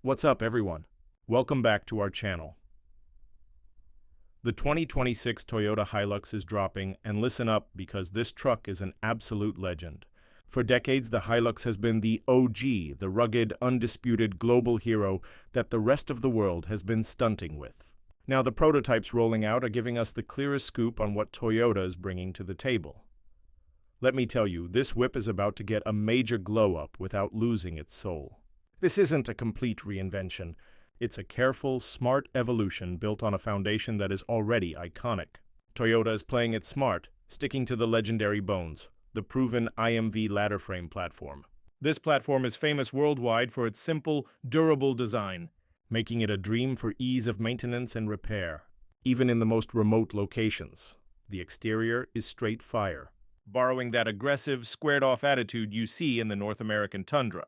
What's up, everyone? Welcome back to our channel. The 2026 Toyota Hilux is dropping, and listen up because this truck is an absolute legend. For decades, the Hilux has been the OG, the rugged, undisputed global hero that the rest of the world has been stunting with. Now, the prototypes rolling out are giving us the clearest scoop on what Toyota is bringing to the table. Let me tell you, this whip is about to get a major glow-up without losing its soul. This isn't a complete reinvention. It's a careful, smart evolution built on a foundation that is already iconic. Toyota is playing it smart, sticking to the legendary bones, the proven IMV ladder frame platform. This platform is famous worldwide for its simple, durable design, making it a dream for ease of maintenance and repair, even in the most remote locations. The exterior is straight fire, borrowing that aggressive, squared-off attitude you see in the North American Tundra.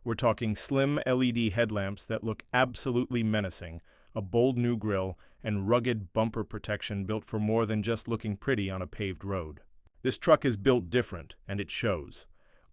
We're talking slim LED headlamps that look absolutely menacing, a bold new grille, and rugged bumper protection built for more than just looking pretty on a paved road. This truck is built different, and it shows.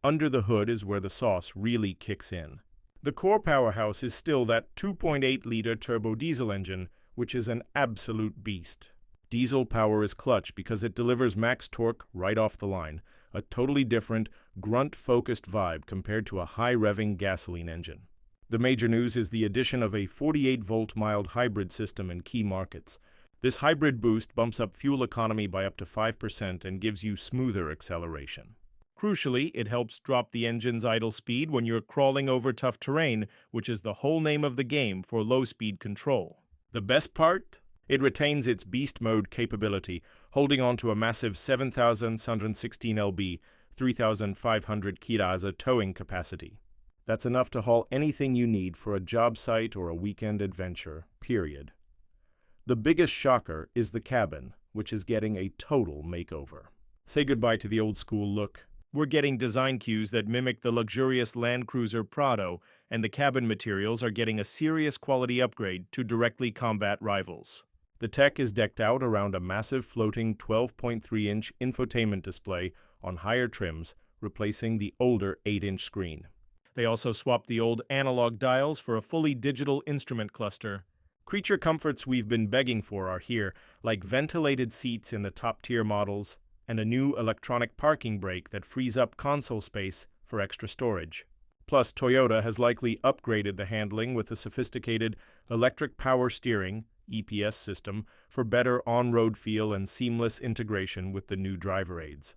Under the hood is where the sauce really kicks in. The core powerhouse is still that 2.8-liter turbo diesel engine, which is an absolute beast. Diesel power is clutch because it delivers max torque right off the line, a totally different, grunt-focused vibe compared to a high-revving gasoline engine. The major news is the addition of a 48-volt mild hybrid system in key markets. This hybrid boost bumps up fuel economy by up to 5% and gives you smoother acceleration. Crucially, it helps drop the engine's idle speed when you're crawling over tough terrain, which is the whole name of the game for low-speed control. The best part? It retains its beast mode capability, holding on to a massive 7,716 lb, 3,500 kg towing capacity. That's enough to haul anything you need for a job site or a weekend adventure, period. The biggest shocker is the cabin, which is getting a total makeover. Say goodbye to the old-school look. We're getting design cues that mimic the luxurious Land Cruiser Prado, and the cabin materials are getting a serious quality upgrade to directly combat rivals. The tech is decked out around a massive floating 12.3-inch infotainment display on higher trims, replacing the older 8-inch screen. They also swapped the old analog dials for a fully digital instrument cluster. Creature comforts we've been begging for are here, like ventilated seats in the top-tier models, and a new electronic parking brake that frees up console space for extra storage. Plus, Toyota has likely upgraded the handling with a sophisticated electric power steering (EPS) system for better on-road feel and seamless integration with the new driver aids.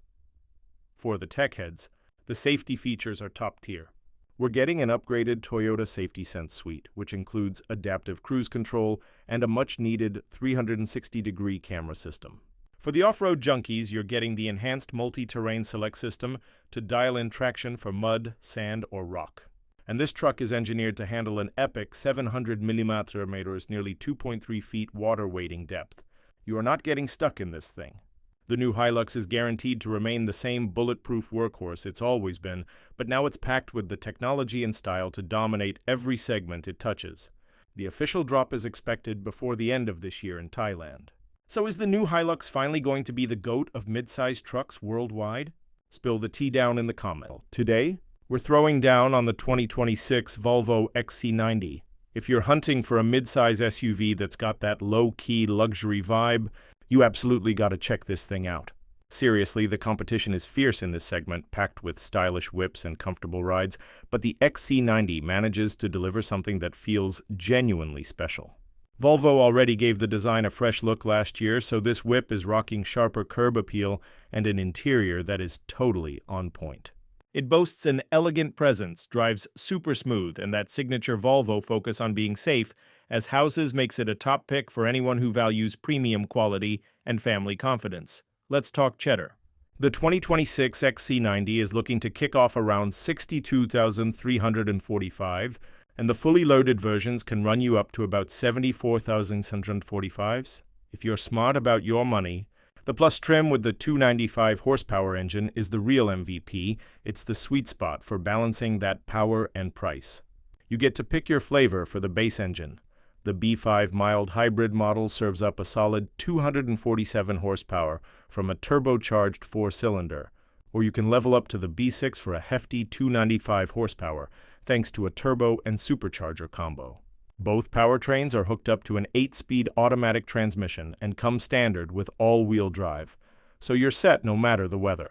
For the tech heads, the safety features are top-tier. We're getting an upgraded Toyota Safety Sense suite, which includes adaptive cruise control and a much-needed 360-degree camera system. For the off-road junkies, you're getting the enhanced multi-terrain select system to dial in traction for mud, sand, or rock. And this truck is engineered to handle an epic 700 mm, nearly 2.3 feet water wading depth. You are not getting stuck in this thing. The new Hilux is guaranteed to remain the same bulletproof workhorse it's always been, but now it's packed with the technology and style to dominate every segment it touches. The official drop is expected before the end of this year in Thailand. So is the new Hilux finally going to be the GOAT of mid-sized trucks worldwide? Spill the tea down in the comment. Today, we're throwing down on the 2026 Volvo XC90. If you're hunting for a mid-size SUV that's got that low-key luxury vibe, you absolutely gotta check this thing out. Seriously, the competition is fierce in this segment, packed with stylish whips and comfortable rides, but the XC90 manages to deliver something that feels genuinely special. Volvo already gave the design a fresh look last year, so this whip is rocking sharper curb appeal and an interior that is totally on point. It boasts an elegant presence, drives super smooth, and that signature Volvo focus on being safe, as houses makes it a top pick for anyone who values premium quality and family confidence. Let's talk cheddar. The 2026 XC90 is looking to kick off around $62,345, and the fully loaded versions can run you up to about $74,645. If you're smart about your money, the Plus trim with the 295 horsepower engine is the real MVP. It's the sweet spot for balancing that power and price. You get to pick your flavor for the base engine. The B5 mild hybrid model serves up a solid 247 horsepower from a turbocharged 4-cylinder, or you can level up to the B6 for a hefty 295 horsepower. thanks to a turbo and supercharger combo. Both powertrains are hooked up to an 8-speed automatic transmission and come standard with all-wheel drive, so you're set no matter the weather.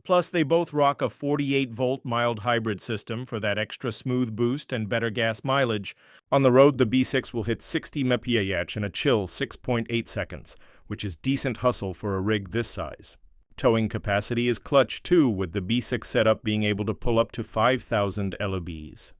Plus, they both rock a 48-volt mild hybrid system for that extra smooth boost and better gas mileage. On the road, the B6 will hit 60 mph in a chill 6.8 seconds, which is decent hustle for a rig this size. Towing capacity is clutch too, with the B6 setup being able to pull up to 5,000 lbs.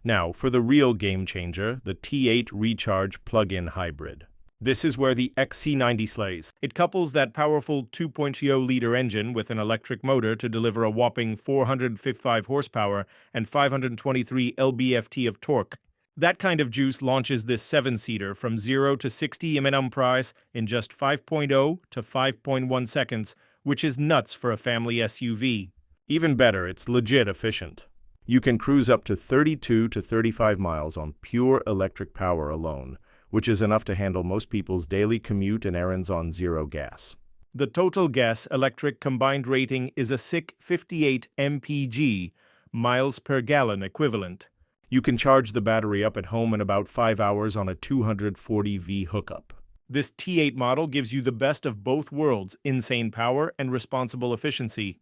Now, for the real game changer, the T8 Recharge plug-in hybrid. This is where the XC90 slays. It couples that powerful 2.0-liter engine with an electric motor to deliver a whopping 455 horsepower and 523 lb-ft of torque. That kind of juice launches this 7-seater from 0 to 60 km/h in just 5.0 to 5.1 seconds, which is nuts for a family SUV. Even better, it's legit efficient. You can cruise up to 32 to 35 miles on pure electric power alone, which is enough to handle most people's daily commute and errands on zero gas. The total gas-electric combined rating is a sick 58 mpg, miles per gallon equivalent. You can charge the battery up at home in about 5 hours on a 240V hookup. This T8 model gives you the best of both worlds, insane power and responsible efficiency.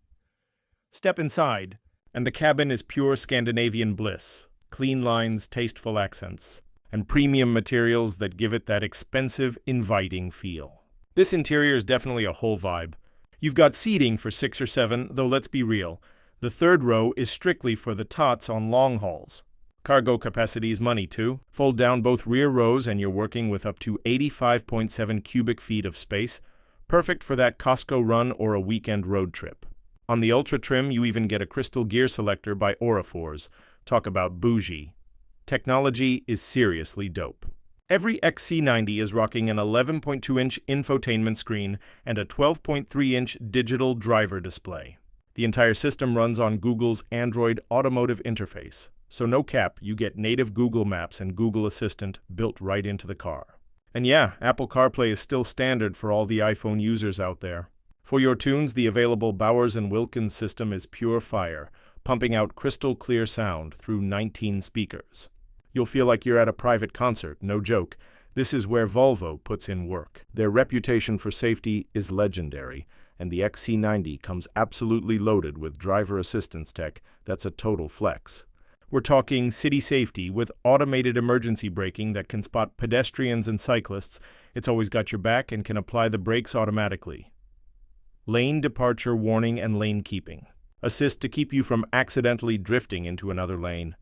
Step inside, and the cabin is pure Scandinavian bliss. Clean lines, tasteful accents, and premium materials that give it that expensive, inviting feel. This interior is definitely a whole vibe. You've got seating for 6 or 7, though let's be real. The third row is strictly for the tots on long hauls. Cargo capacity is money too. Fold down both rear rows and you're working with up to 85.7 cubic feet of space, perfect for that Costco run or a weekend road trip. On the Ultra trim, you even get a crystal gear selector by Auraforce. Talk about bougie. Technology is seriously dope. Every XC90 is rocking an 11.2-inch infotainment screen and a 12.3-inch digital driver display. The entire system runs on Google's Android Automotive interface. So no cap, you get native Google Maps and Google Assistant built right into the car. And yeah, Apple CarPlay is still standard for all the iPhone users out there. For your tunes, the available Bowers & Wilkins system is pure fire, pumping out crystal clear sound through 19 speakers. You'll feel like you're at a private concert, no joke. This is where Volvo puts in work. Their reputation for safety is legendary, and the XC90 comes absolutely loaded with driver assistance tech that's a total flex. We're talking city safety with automated emergency braking that can spot pedestrians and cyclists. It's always got your back and can apply the brakes automatically. Lane departure warning and lane keeping. Assist to keep you from accidentally drifting into another lane.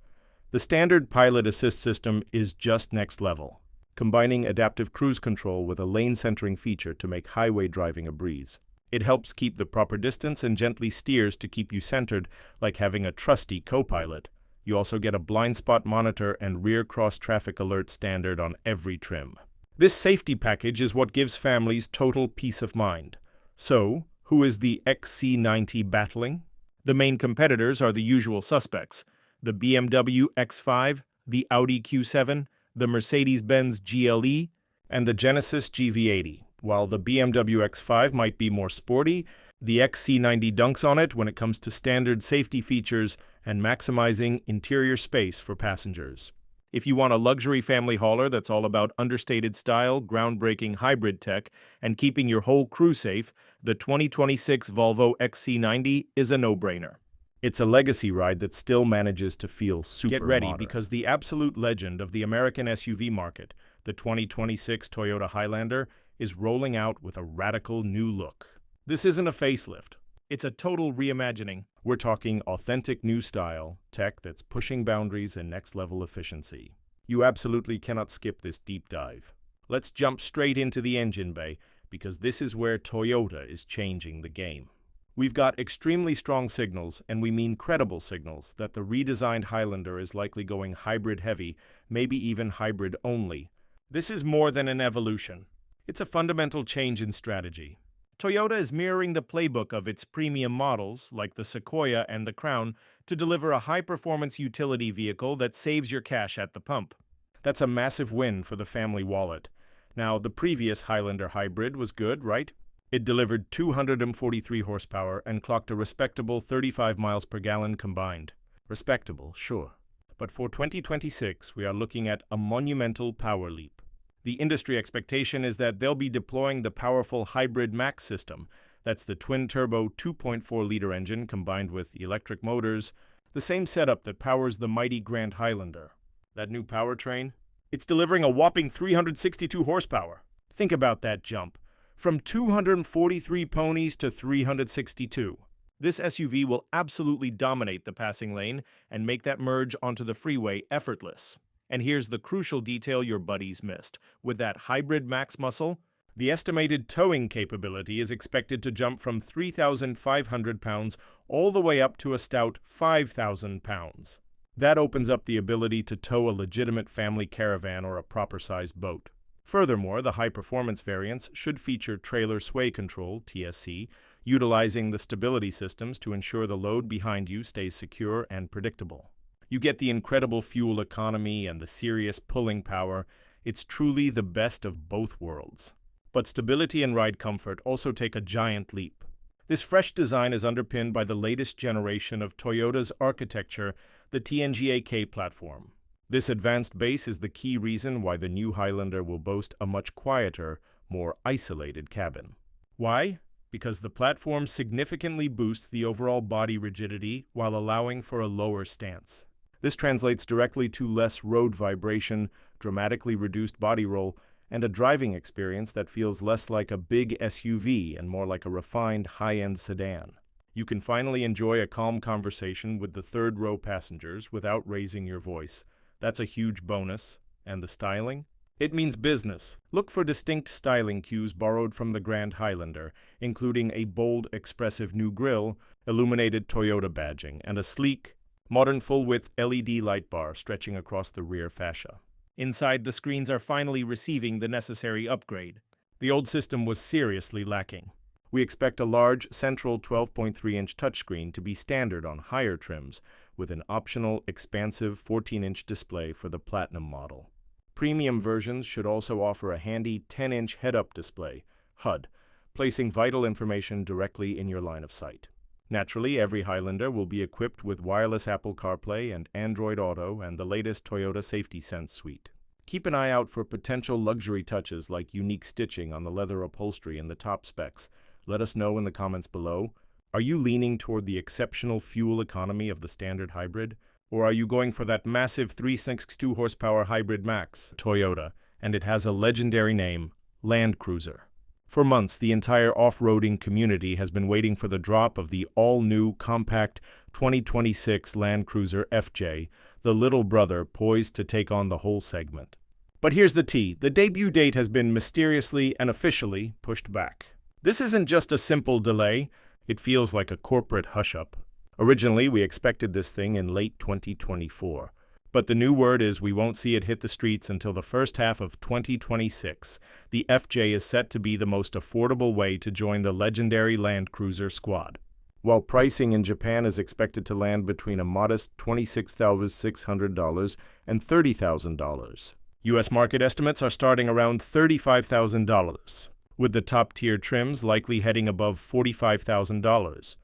The standard pilot assist system is just next level, combining adaptive cruise control with a lane centering feature to make highway driving a breeze. It helps keep the proper distance and gently steers to keep you centered, like having a trusty co-pilot. You also get a blind spot monitor and rear cross-traffic alert standard on every trim. This safety package is what gives families total peace of mind. So, who is the XC90 battling? The main competitors are the usual suspects: the BMW X5, the Audi Q7, the Mercedes-Benz GLE, and the Genesis GV80. While the BMW X5 might be more sporty, the XC90 dunks on it when it comes to standard safety features and maximizing interior space for passengers. If you want a luxury family hauler that's all about understated style, groundbreaking hybrid tech, and keeping your whole crew safe, the 2026 Volvo XC90 is a no-brainer. It's a legacy ride that still manages to feel super modern. Get ready, because the absolute legend of the American SUV market, the 2026 Toyota Highlander, is rolling out with a radical new look. This isn't a facelift. It's a total reimagining. We're talking authentic new style, tech that's pushing boundaries and next-level efficiency. You absolutely cannot skip this deep dive. Let's jump straight into the engine bay, because this is where Toyota is changing the game. We've got extremely strong signals, and we mean credible signals, that the redesigned Highlander is likely going hybrid heavy, maybe even hybrid only. This is more than an evolution. It's a fundamental change in strategy. Toyota is mirroring the playbook of its premium models, like the Sequoia and the Crown, to deliver a high-performance utility vehicle that saves your cash at the pump. That's a massive win for the family wallet. Now, the previous Highlander hybrid was good, right? It delivered 243 horsepower and clocked a respectable 35 miles per gallon combined. Respectable, sure. But for 2026, we are looking at a monumental power leap. The industry expectation is that they'll be deploying the powerful Hybrid Max system. That's the twin-turbo 2.4-liter engine combined with electric motors, the same setup that powers the mighty Grand Highlander. That new powertrain? It's delivering a whopping 362 horsepower. Think about that jump. From 243 ponies to 362. This SUV will absolutely dominate the passing lane and make that merge onto the freeway effortless. And here's the crucial detail your buddies missed. With that Hybrid Max muscle, the estimated towing capability is expected to jump from 3,500 pounds all the way up to a stout 5,000 pounds. That opens up the ability to tow a legitimate family caravan or a proper-sized boat. Furthermore, the high-performance variants should feature trailer sway control, TSC, utilizing the stability systems to ensure the load behind you stays secure and predictable. You get the incredible fuel economy and the serious pulling power. It's truly the best of both worlds. But stability and ride comfort also take a giant leap. This fresh design is underpinned by the latest generation of Toyota's architecture, the TNGA-K platform. This advanced base is the key reason why the new Highlander will boast a much quieter, more isolated cabin. Why? Because the platform significantly boosts the overall body rigidity while allowing for a lower stance. This translates directly to less road vibration, dramatically reduced body roll, and a driving experience that feels less like a big SUV and more like a refined high-end sedan. You can finally enjoy a calm conversation with the third-row passengers without raising your voice. That's a huge bonus. And the styling? It means business. Look for distinct styling cues borrowed from the Grand Highlander, including a bold, expressive new grille, illuminated Toyota badging, and a sleek, modern full-width LED light bar stretching across the rear fascia. Inside, the screens are finally receiving the necessary upgrade. The old system was seriously lacking. We expect a large, central 12.3-inch touchscreen to be standard on higher trims, with an optional, expansive 14-inch display for the Platinum model. Premium versions should also offer a handy 10-inch head-up display, HUD, placing vital information directly in your line of sight. Naturally, every Highlander will be equipped with wireless Apple CarPlay and Android Auto and the latest Toyota Safety Sense suite. Keep an eye out for potential luxury touches like unique stitching on the leather upholstery in the top specs. Let us know in the comments below. Are you leaning toward the exceptional fuel economy of the standard hybrid? Or are you going for that massive 362 horsepower Hybrid Max, Toyota, and it has a legendary name, Land Cruiser? For months, the entire off-roading community has been waiting for the drop of the all-new compact 2026 Land Cruiser FJ, the little brother poised to take on the whole segment. But here's the tea. The debut date has been mysteriously and officially pushed back. This isn't just a simple delay. It feels like a corporate hush-up. Originally, we expected this thing in late 2024. But the new word is we won't see it hit the streets until the first half of 2026. The FJ is set to be the most affordable way to join the legendary Land Cruiser squad. While pricing in Japan is expected to land between a modest $26,600 and $30,000. US market estimates are starting around $35,000, with the top-tier trims likely heading above $45,000.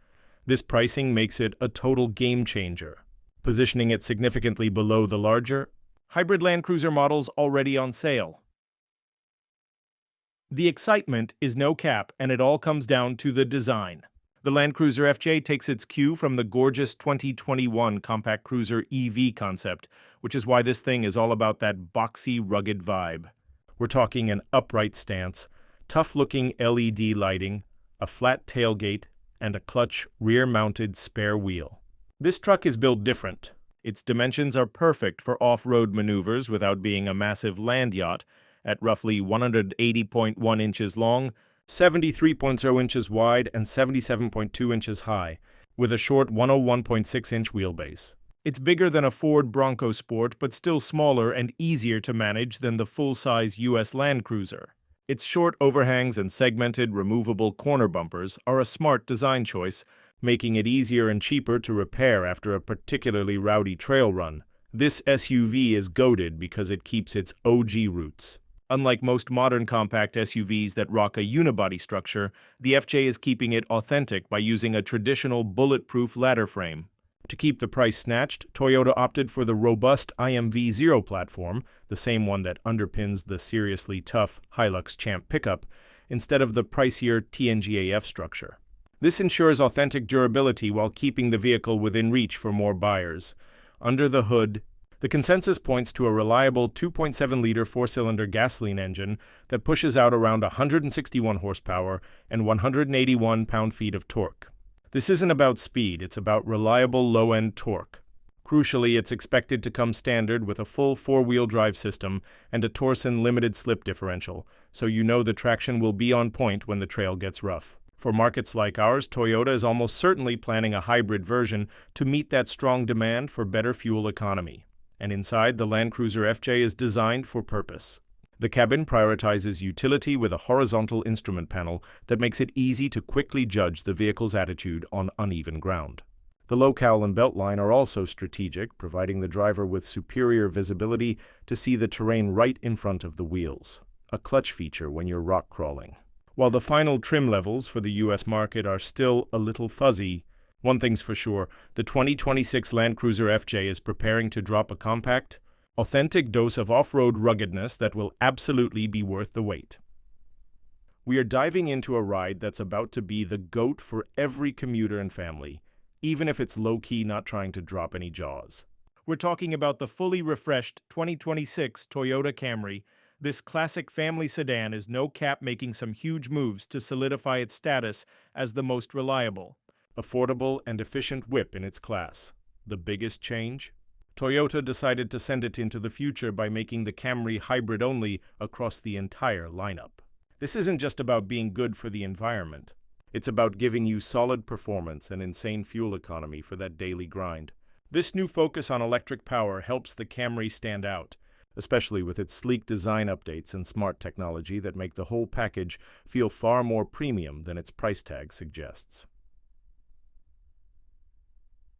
This pricing makes it a total game-changer, positioning it significantly below the larger hybrid Land Cruiser models already on sale. The excitement is no cap, and it all comes down to the design. The Land Cruiser FJ takes its cue from the gorgeous 2021 compact cruiser EV concept, which is why this thing is all about that boxy, rugged vibe. We're talking an upright stance, tough-looking LED lighting, a flat tailgate, and a clutch rear-mounted spare wheel. This truck is built different. Its dimensions are perfect for off-road maneuvers without being a massive land yacht, at roughly 180.1 inches long, 73.0 inches wide, and 77.2 inches high, with a short 101.6-inch wheelbase. It's bigger than a Ford Bronco Sport, but still smaller and easier to manage than the full-size US Land Cruiser. Its short overhangs and segmented, removable corner bumpers are a smart design choice, making it easier and cheaper to repair after a particularly rowdy trail run. This SUV is goated because it keeps its OG roots. Unlike most modern compact SUVs that rock a unibody structure, the FJ is keeping it authentic by using a traditional bulletproof ladder frame. To keep the price snatched, Toyota opted for the robust IMV0 platform, the same one that underpins the seriously tough Hilux Champ pickup, instead of the pricier TNGA-F structure. This ensures authentic durability while keeping the vehicle within reach for more buyers. Under the hood, the consensus points to a reliable 2.7-liter four-cylinder gasoline engine that pushes out around 161 horsepower and 181 pound-feet of torque. This isn't about speed, it's about reliable low-end torque. Crucially, it's expected to come standard with a full four-wheel drive system and a Torsen limited slip differential, so you know the traction will be on point when the trail gets rough. For markets like ours, Toyota is almost certainly planning a hybrid version to meet that strong demand for better fuel economy. And inside, the Land Cruiser FJ is designed for purpose. The cabin prioritizes utility with a horizontal instrument panel that makes it easy to quickly judge the vehicle's attitude on uneven ground. The low cowl and beltline are also strategic, providing the driver with superior visibility to see the terrain right in front of the wheels, a clutch feature when you're rock crawling. While the final trim levels for the US market are still a little fuzzy, one thing's for sure, the 2026 Land Cruiser FJ is preparing to drop a compact, authentic dose of off-road ruggedness that will absolutely be worth the wait. We are diving into a ride that's about to be the GOAT for every commuter and family, even if it's low-key not trying to drop any jaws. We're talking about the fully refreshed 2026 Toyota Camry. This classic family sedan is no cap making some huge moves to solidify its status as the most reliable, affordable, and efficient whip in its class. The biggest change? Toyota decided to send it into the future by making the Camry hybrid only across the entire lineup. This isn't just about being good for the environment. It's about giving you solid performance and insane fuel economy for that daily grind. This new focus on electric power helps the Camry stand out, especially with its sleek design updates and smart technology that make the whole package feel far more premium than its price tag suggests.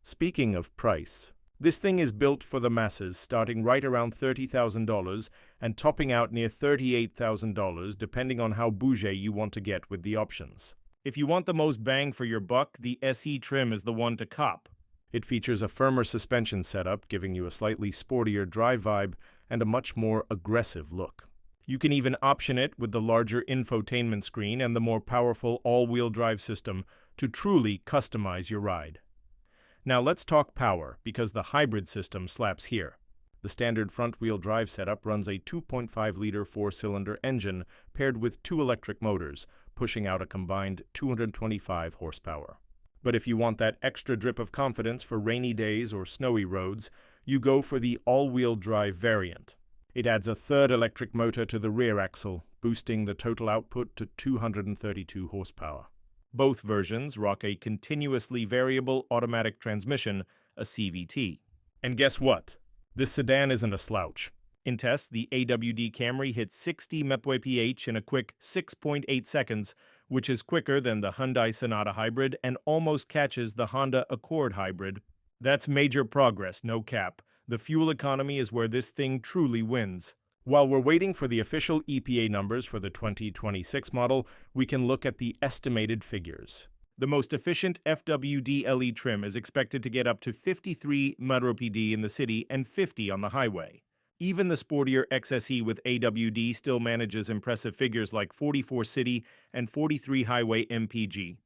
Speaking of price, this thing is built for the masses, starting right around $30,000 and topping out near $38,000 depending on how bougie you want to get with the options. If you want the most bang for your buck, the SE trim is the one to cop. It features a firmer suspension setup, giving you a slightly sportier drive vibe and a much more aggressive look. You can even option it with the larger infotainment screen and the more powerful all-wheel drive system to truly customize your ride. Now let's talk power, because the hybrid system slaps here. The standard front-wheel drive setup runs a 2.5-liter four-cylinder engine paired with two electric motors, pushing out a combined 225 horsepower. But if you want that extra drip of confidence for rainy days or snowy roads, you go for the all-wheel drive variant. It adds a third electric motor to the rear axle, boosting the total output to 232 horsepower. Both versions rock a continuously variable automatic transmission, a CVT. And guess what? This sedan isn't a slouch. In tests, the AWD Camry hit 60 mph in a quick 6.8 seconds, which is quicker than the Hyundai Sonata Hybrid and almost catches the Honda Accord Hybrid. That's major progress, no cap. The fuel economy is where this thing truly wins. While we're waiting for the official EPA numbers for the 2026 model, we can look at the estimated figures. The most efficient FWD LE trim is expected to get up to 53 mpd in the city and 50 on the highway. Even the sportier XSE with AWD still manages impressive figures like 44 city and 43 highway mpg.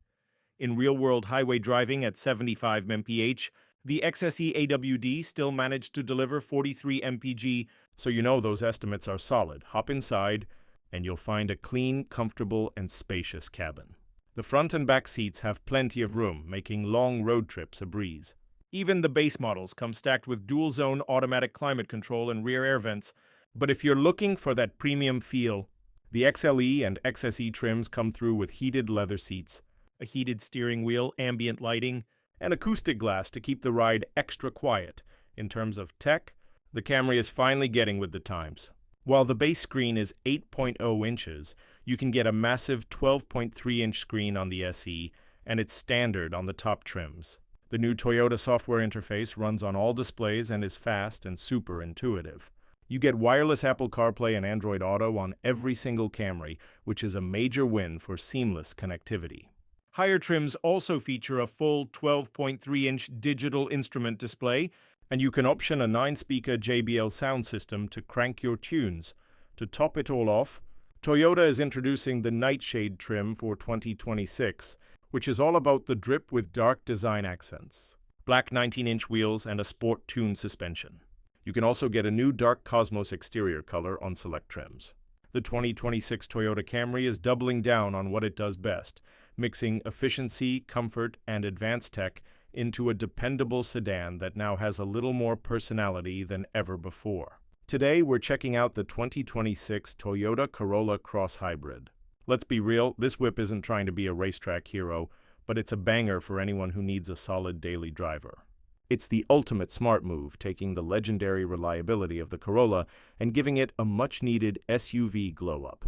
In real-world highway driving at 75 mph, the XSE AWD still managed to deliver 43 mpg, so you know those estimates are solid. Hop inside, and you'll find a clean, comfortable, and spacious cabin. The front and back seats have plenty of room, making long road trips a breeze. Even the base models come stacked with dual-zone automatic climate control and rear air vents, but if you're looking for that premium feel, the XLE and XSE trims come through with heated leather seats, a heated steering wheel, ambient lighting, and acoustic glass to keep the ride extra quiet. In terms of tech, the Camry is finally getting with the times. While the base screen is 8.0 inches, you can get a massive 12.3-inch screen on the SE, and it's standard on the top trims. The new Toyota software interface runs on all displays and is fast and super intuitive. You get wireless Apple CarPlay and Android Auto on every single Camry, which is a major win for seamless connectivity. Higher trims also feature a full 12.3-inch digital instrument display, and you can option a 9-speaker JBL sound system to crank your tunes. To top it all off, Toyota is introducing the Nightshade trim for 2026, which is all about the drip with dark design accents, black 19-inch wheels, and a sport tune suspension. You can also get a new dark Cosmos exterior color on select trims. The 2026 Toyota Camry is doubling down on what it does best, mixing efficiency, comfort, and advanced tech into a dependable sedan that now has a little more personality than ever before. Today, we're checking out the 2026 Toyota Corolla Cross Hybrid. Let's be real, this whip isn't trying to be a racetrack hero, but it's a banger for anyone who needs a solid daily driver. It's the ultimate smart move, taking the legendary reliability of the Corolla and giving it a much-needed SUV glow-up.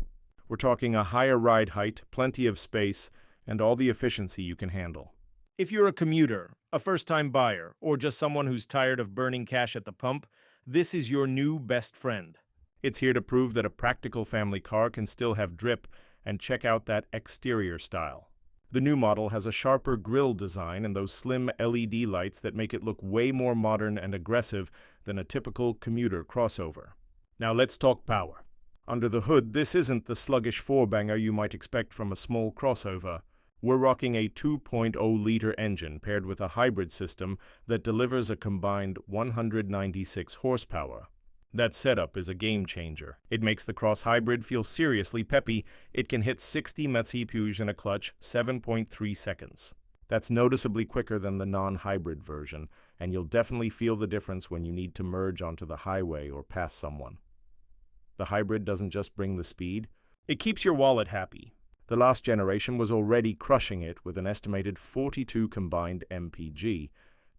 We're talking a higher ride height, plenty of space, and all the efficiency you can handle. If you're a commuter, a first-time buyer, or just someone who's tired of burning cash at the pump, this is your new best friend. It's here to prove that a practical family car can still have drip, and check out that exterior style. The new model has a sharper grille design and those slim LED lights that make it look way more modern and aggressive than a typical commuter crossover. Now let's talk power. Under the hood, this isn't the sluggish four-banger you might expect from a small crossover. We're rocking a 2.0-liter engine paired with a hybrid system that delivers a combined 196 horsepower. That setup is a game changer. It makes the Cross Hybrid feel seriously peppy. It can hit 60 mph in a clutch, 7.3 seconds. That's noticeably quicker than the non-hybrid version, and you'll definitely feel the difference when you need to merge onto the highway or pass someone. The hybrid doesn't just bring the speed, it keeps your wallet happy. The last generation was already crushing it with an estimated 42 combined mpg.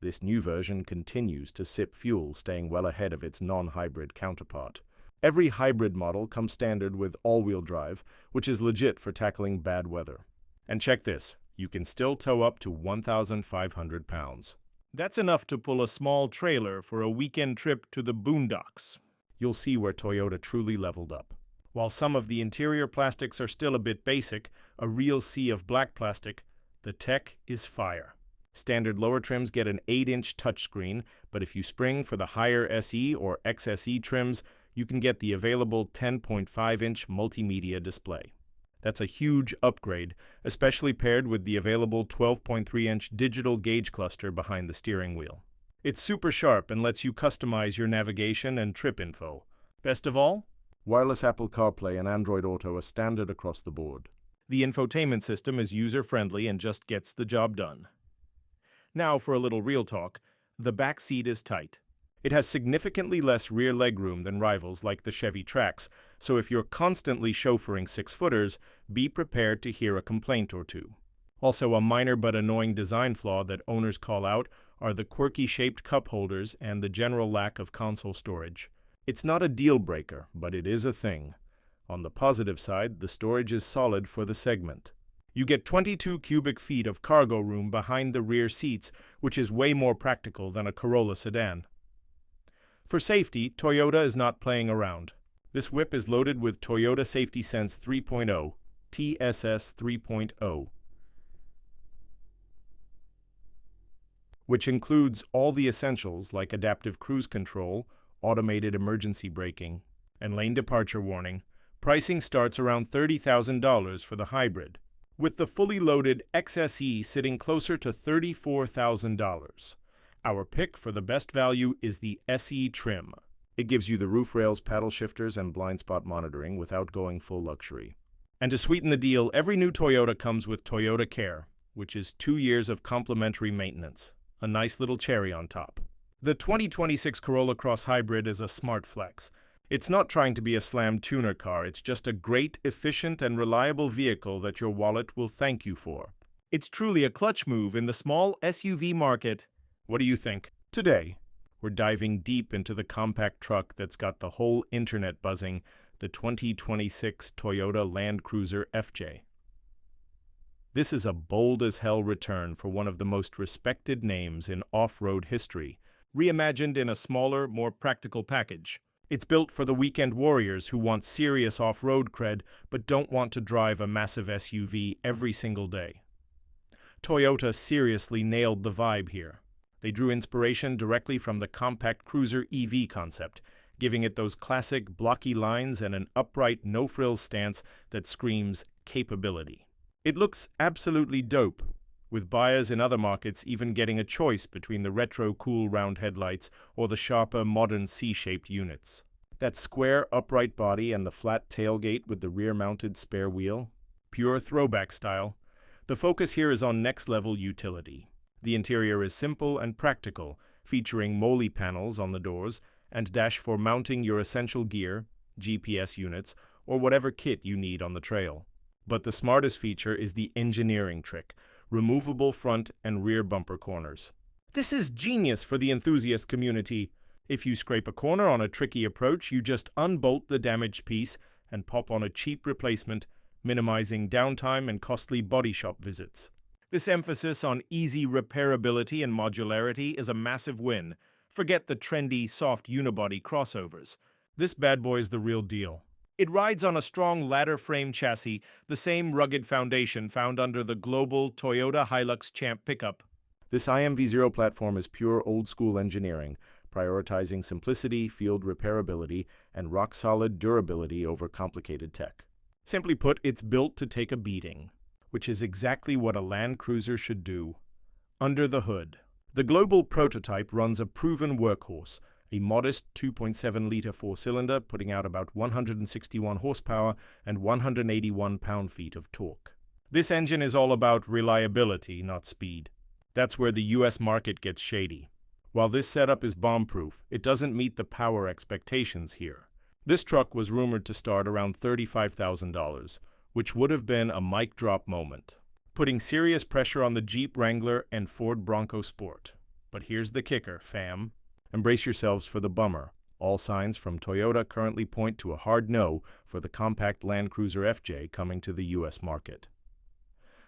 This new version continues to sip fuel, staying well ahead of its non-hybrid counterpart. Every hybrid model comes standard with all-wheel drive, which is legit for tackling bad weather. And check this, you can still tow up to 1,500 pounds. That's enough to pull a small trailer for a weekend trip to the boondocks. You'll see where Toyota truly leveled up. While some of the interior plastics are still a bit basic, a real sea of black plastic, the tech is fire. Standard lower trims get an 8-inch touchscreen, but if you spring for the higher SE or XSE trims, you can get the available 10.5-inch multimedia display. That's a huge upgrade, especially paired with the available 12.3-inch digital gauge cluster behind the steering wheel. It's super sharp and lets you customize your navigation and trip info. Best of all, wireless Apple CarPlay and Android Auto are standard across the board. The infotainment system is user-friendly and just gets the job done. Now for a little real talk, the back seat is tight. It has significantly less rear legroom than rivals like the Chevy Trax, so if you're constantly chauffeuring six-footers, be prepared to hear a complaint or two. Also, a minor but annoying design flaw that owners call out are the quirky-shaped cup holders and the general lack of console storage. It's not a deal-breaker, but it is a thing. On the positive side, the storage is solid for the segment. You get 22 cubic feet of cargo room behind the rear seats, which is way more practical than a Corolla sedan. For safety, Toyota is not playing around. This whip is loaded with Toyota Safety Sense 3.0, TSS 3.0, which includes all the essentials like adaptive cruise control, automated emergency braking, and lane departure warning. Pricing starts around $30,000 for the hybrid, with the fully loaded XSE sitting closer to $34,000. Our pick for the best value is the SE trim. It gives you the roof rails, paddle shifters, and blind spot monitoring without going full luxury. And to sweeten the deal, every new Toyota comes with Toyota Care, which is 2 years of complimentary maintenance. A nice little cherry on top. The 2026 Corolla Cross Hybrid is a smart flex. It's not trying to be a slam tuner car, it's just a great, efficient, and reliable vehicle that your wallet will thank you for. It's truly a clutch move in the small SUV market. What do you think? Today, we're diving deep into the compact truck that's got the whole internet buzzing, the 2026 Toyota Land Cruiser FJ. This is a bold-as-hell return for one of the most respected names in off-road history, reimagined in a smaller, more practical package. It's built for the weekend warriors who want serious off-road cred but don't want to drive a massive SUV every single day. Toyota seriously nailed the vibe here. They drew inspiration directly from the compact cruiser EV concept, giving it those classic blocky lines and an upright, no-frills stance that screams capability. It looks absolutely dope, with buyers in other markets even getting a choice between the retro cool round headlights or the sharper modern C-shaped units. That square upright body and the flat tailgate with the rear-mounted spare wheel, pure throwback style. The focus here is on next-level utility. The interior is simple and practical, featuring MOLLE panels on the doors and dash for mounting your essential gear, GPS units, or whatever kit you need on the trail. But the smartest feature is the engineering trick, removable front and rear bumper corners. This is genius for the enthusiast community. If you scrape a corner on a tricky approach, you just unbolt the damaged piece and pop on a cheap replacement, minimizing downtime and costly body shop visits. This emphasis on easy repairability and modularity is a massive win. Forget the trendy, soft unibody crossovers. This bad boy is the real deal. It rides on a strong ladder frame chassis, the same rugged foundation found under the global Toyota Hilux Champ pickup. This IMV0 platform is pure old-school engineering, prioritizing simplicity, field repairability, and rock-solid durability over complicated tech. Simply put, it's built to take a beating, which is exactly what a Land Cruiser should do. Under the hood, the global prototype runs a proven workhorse, a modest 2.7-liter four-cylinder putting out about 161 horsepower and 181 pound-feet of torque. This engine is all about reliability, not speed. That's where the US market gets shady. While this setup is bomb-proof, it doesn't meet the power expectations here. This truck was rumored to start around $35,000, which would have been a mic drop moment, putting serious pressure on the Jeep Wrangler and Ford Bronco Sport. But here's the kicker, fam. Embrace yourselves for the bummer. All signs from Toyota currently point to a hard no for the compact Land Cruiser FJ coming to the US market.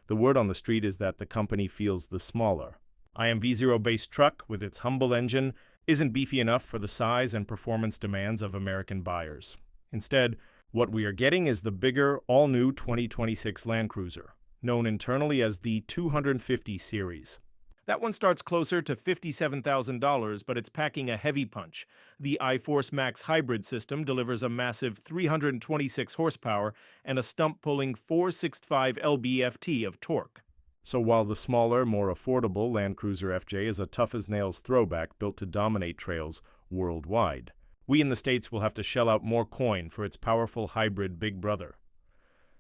The word on the street is that the company feels the smaller IMV0-based truck with its humble engine isn't beefy enough for the size and performance demands of American buyers. Instead, what we are getting is the bigger, all-new 2026 Land Cruiser, known internally as the 250 series. That one starts closer to $57,000, but it's packing a heavy punch. The iForce Max hybrid system delivers a massive 326 horsepower and a stump-pulling 465 lb-ft of torque. So while the smaller, more affordable Land Cruiser FJ is a tough-as-nails throwback built to dominate trails worldwide, we in the States will have to shell out more coin for its powerful hybrid big brother.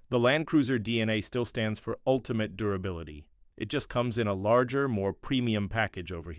The Land Cruiser DNA still stands for ultimate durability. It just comes in a larger, more premium package over here.